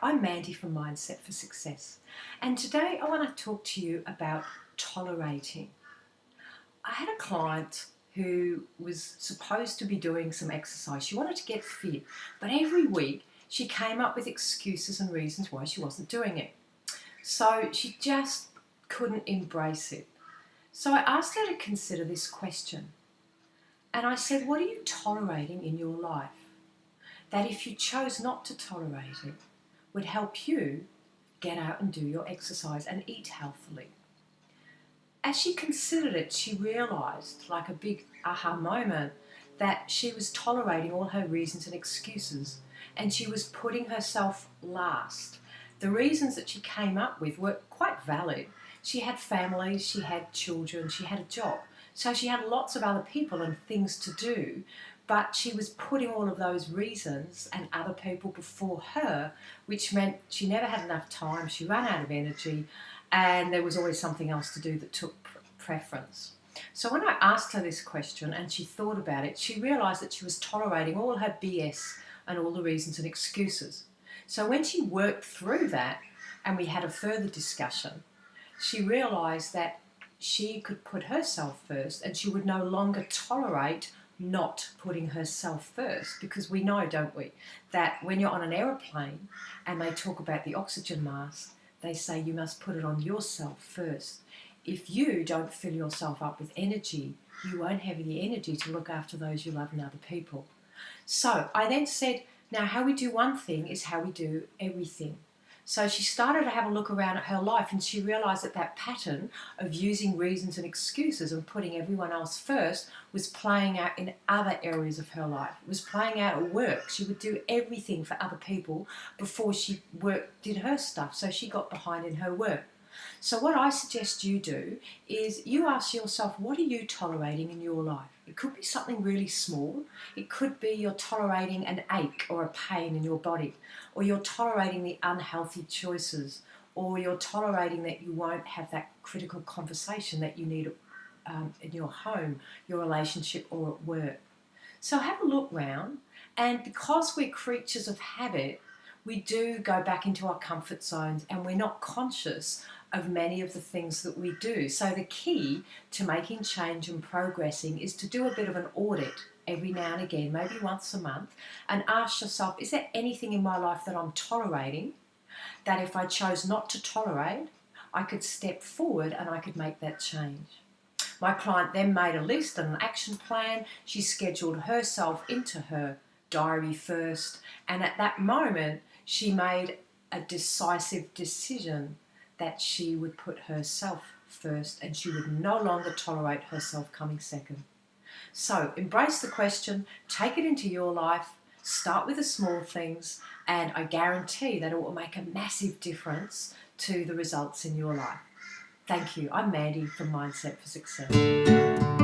I'm Mandy from Mindset for Success, and today I want to talk to you about tolerating. I had a client who was supposed to be doing some exercise. She wanted to get fit, but every week she came up with excuses and reasons why she wasn't doing it. So she just couldn't embrace it. So I asked her to consider this question. And I said, what are you tolerating in your life that if you chose not to tolerate it would help you get out and do your exercise and eat healthily? As she considered it, she realised, like a big aha moment, that she was tolerating all her reasons and excuses, and she was putting herself last. The reasons that she came up with were quite valid. She had family, she had children, she had a job. So she had lots of other people and things to do, but she was putting all of those reasons and other people before her, which meant she never had enough time, she ran out of energy, and there was always something else to do that took preference. So when I asked her this question and she thought about it, she realised that she was tolerating all her BS and all the reasons and excuses. So when she worked through that and we had a further discussion, she realised that she could put herself first and she would no longer tolerate not putting herself first, because we know, don't we, that when you're on an aeroplane and they talk about the oxygen mask, they say you must put it on yourself first. If you don't fill yourself up with energy, you won't have the energy to look after those you love and other people. So I then said, now how we do one thing is how we do everything. So she started to have a look around at her life and she realised that that pattern of using reasons and excuses and putting everyone else first was playing out in other areas of her life. It was playing out at work. She would do everything for other people before she did her stuff, so she got behind in her work. So what I suggest you do is you ask yourself, what are you tolerating in your life? It could be something really small. It could be you're tolerating an ache or a pain in your body, or you're tolerating the unhealthy choices, or you're tolerating that you won't have that critical conversation that you need in your home, your relationship, or at work. So have a look round, and because we're creatures of habit, we do go back into our comfort zones and we're not conscious of many of the things that we do. So the key to making change and progressing is to do a bit of an audit every now and again, maybe once a month, and ask yourself, is there anything in my life that I'm tolerating that if I chose not to tolerate, I could step forward and I could make that change? My client then made a list and an action plan. She scheduled herself into her diary first, and at that moment she made a decisive decision that she would put herself first and she would no longer tolerate herself coming second. So embrace the question, take it into your life, start with the small things, and I guarantee that it will make a massive difference to the results in your life. Thank you. I'm Mandy from Mindset for Success.